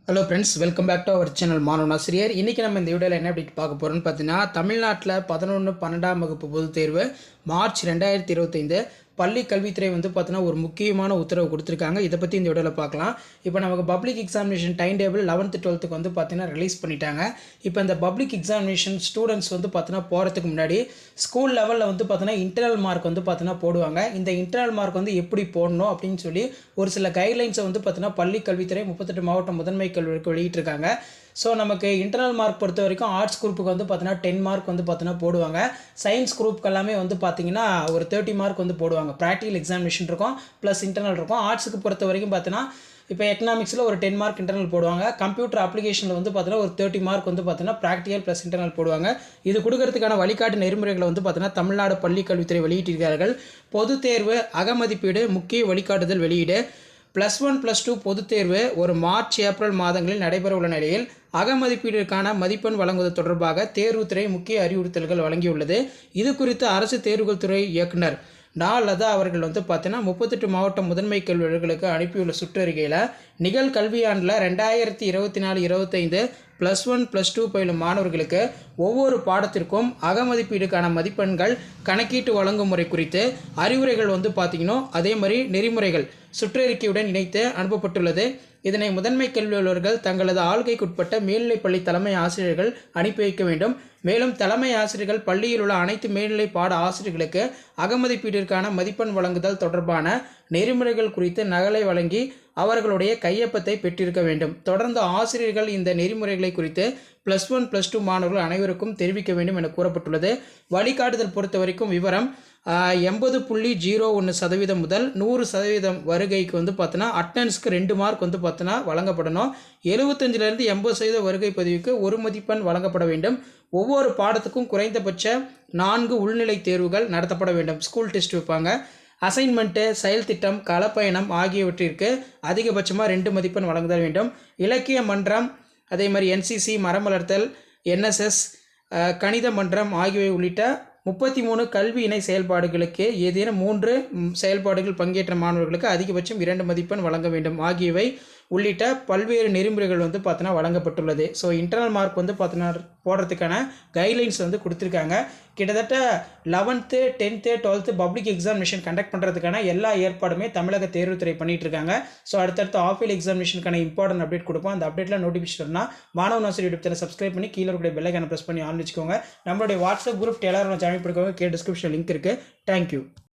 Hello friends, welcome back to our channel Maanavan Aasiriyar. இன்றைக்கி நம்ம இந்த வீடியோவில் என்ன அப்படி பார்க்க போகிறோம்னு பார்த்தீங்கன்னா, தமிழ்நாட்டில் 11-12ஆம் வகுப்பு பொதுத் தேர்வு மார்ச் 2025 பள்ளி கல்வித்துறை பார்த்தீங்கன்னா ஒரு முக்கியமான உத்தரவு கொடுத்துருக்காங்க. இதை பற்றி இந்த வீடியோவில் பார்க்கலாம். இப்போ நமக்கு public examination time table 11th 12th பார்த்தீங்கன்னா ரிலீஸ் பண்ணிட்டாங்க. இப்போ இந்த பப்ளிக் எக்ஸாமினேஷன் ஸ்டூடெண்ட்ஸ் பார்த்தீங்கன்னா போகிறதுக்கு முன்னாடி ஸ்கூல் லெவலில் பார்த்தீங்கன்னா இன்டர்னல் மார்க் பார்த்தீங்கன்னா போடுவாங்க. இந்த இன்டர்னல் மார்க் எப்படி போடணும் அப்படின்னு சொல்லி ஒரு சில கைட்லைன்ஸை பார்த்தீங்கன்னா பள்ளி கல்வித்துறை 38 மாவட்ட முதன்மை கல்விக்கு வெளியிட்டிருக்காங்க. ஸோ நமக்கு இன்டர்னல் மார்க் பொறுத்த வரைக்கும் ஆர்ட்ஸ் குரூப்புக்கு பார்த்தீங்கன்னா 10 மார்க் பார்த்தீங்கன்னா போடுவாங்க. சயின்ஸ் குரூப்புக்கு எல்லாமே பார்த்தீங்கன்னா ஒரு 30 மார்க் போடுவாங்க. ப்ராக்டிகல் எக்ஸாமினேஷன் இருக்கும், ப்ளஸ் இன்டர்னல் இருக்கும். ஆர்ட்ஸுக்கு பொறுத்த வரைக்கும் பார்த்தீங்கன்னா இப்போ எக்கனாமிக்ஸில் ஒரு 10 மார்க் இன்டர்னல் போடுவாங்க. கம்ப்யூட்டர் அப்ளிகேஷனில் பார்த்தீங்கன்னா ஒரு 30 மார்க் பார்த்தீங்கன்னா ப்ராக்டிகல் ப்ளஸ் இன்டர்னல் போடுவாங்க. இது கொடுக்கறதுக்கான வழிகாட்டு நெறிமுறைகளை பார்த்தீங்கன்னா தமிழ்நாடு பள்ளி கல்வித்துறை வெளியிட்டிருக்கிறார்கள். பொதுத் தேர்வு அகமதிப்பீடு முக்கிய வழிகாட்டுதல் வெளியீடு. +1 +2 பொதுத் தேர்வு ஒரு மார்ச் ஏப்ரல் மாதங்களில் நடைபெறவுள்ள நிலையில் அகமதிப்பீட்டிற்கான மதிப்பெண் வழங்குவது தொடர்பாக தேர்வுத்துறை முக்கிய அறிவுறுத்தல்கள் வழங்கியுள்ளது. இது குறித்து அரசு தேர்வுகள் துறை இயக்குனர் லதா அவர்கள் பார்த்தீங்கன்னா 38 மாவட்ட முதன்மை கல்வி அலுவலர்களுக்கு அனுப்பியுள்ள சுற்றறிக்கையில் நிகழ்கல்வியாண்டில் 2024-25 +1 +2 பயிலும் மாணவர்களுக்கு ஒவ்வொரு பாடத்திற்கும் அகமதிப்பீடுக்கான மதிப்பெண்கள் கணக்கீட்டு வழங்கும் முறை குறித்து அறிவுரைகள் பார்த்தீங்கன்னா அதே மாதிரி நெறிமுறைகள் சுற்றறிக்கையுடன் இணைத்து அனுப்பப்பட்டுள்ளது. இதனை முதன்மை கல்வி அலுவலர்கள் தங்களது ஆள்கைக்குட்பட்ட மேல்நிலைப்பள்ளி தலைமை ஆசிரியர்கள் அனுப்பி வைக்க வேண்டும். மேலும் தலைமை ஆசிரியர்கள் பள்ளியில் உள்ள அனைத்து மேல்நிலை பாட ஆசிரியர்களுக்கு அகமதிப்பீட்டிற்கான மதிப்பெண் வழங்குதல் தொடர்பான நெறிமுறைகள் குறித்து நகலை வழங்கி அவர்களுடைய கையொப்பத்தை பெற்றிருக்க வேண்டும். தொடர்ந்து ஆசிரியர்கள் இந்த நெறிமுறைகளை குறித்து +1 +2 மாணவர்கள் அனைவருக்கும் தெரிவிக்க வேண்டும் என கூறப்பட்டுள்ளது. வழிகாட்டுதல் பொறுத்த வரைக்கும் விவரம் 80.01% முதல் 100% வருகைக்கு பார்த்தீங்கன்னா அட்டனன்ஸ்க்கு 2 மார்க் பார்த்தீங்கன்னா வழங்கப்படணும். 75லேருந்து 80% வருகை பதிவுக்கு 1 மதிப்பெண் வழங்கப்பட வேண்டும். ஒவ்வொரு பாடத்துக்கும் குறைந்தபட்ச 4 உள்நிலை தேர்வுகள் நடத்தப்பட வேண்டும். ஸ்கூல் டெஸ்ட் வைப்பாங்க. அசைன்மெண்ட்டு, செயல் திட்டம், களப்பயணம் ஆகியவற்றிற்கு அதிகபட்சமாக 2 மதிப்பெண் வழங்குதல் வேண்டும். இலக்கிய மன்றம், அதே மாதிரி NCC, மரம் வளர்த்தல், NSS, கணித மன்றம் ஆகியவை உள்ளிட்ட 33 கல்வி இணை செயல்பாடுகளுக்கு ஏதேனும் 3 செயல்பாடுகள் பங்கேற்ற மாணவர்களுக்கு அதிகபட்சம் 2 மதிப்பெண் வழங்க வேண்டும் ஆகியவை உள்ளிட்ட பல்வேறு நெறிமுறைகள் பார்த்தீங்கன்னா வழங்கப்பட்டுள்ளது. ஸோ இன்டர்னல் மார்க் பார்த்தீங்கன்னா போடுறதுக்கான கைட்லைன்ஸ் கொடுத்துருக்காங்க. கிட்டத்தட்ட 11th 10th 12th public examination conduct பண்ணுறதுக்கான எல்லா ஏற்பாடுமே தமிழக தேர்வுத்துறை பண்ணிட்டு இருக்காங்க. ஸோ அடுத்தடுத்த ஆஃபீல் எக்ஸாமினேஷனுக்கான இம்பார்ட்டன்ட் அப்டேட் கொடுப்போம். அந்த அப்டேட்லாம் நோட்டிஃபிகேஷன்னா மாணவன் ஆசிரியர் யூடியூப் சேனல் சப்ஸ்கிரைப் பண்ணி கீழே இருக்கிற பெல் ஐகானை ப்ரெஸ் பண்ணி ஆன் வச்சுக்கோங்க. நம்மளுடைய வாட்ஸ்அப் குரூப் டெலகிராமில் ஜாயின் பண்ணிக்கோங்க. டிஸ்கிரிப்ஷன் லிங்க் இருக்குது. தேங்க்யூ.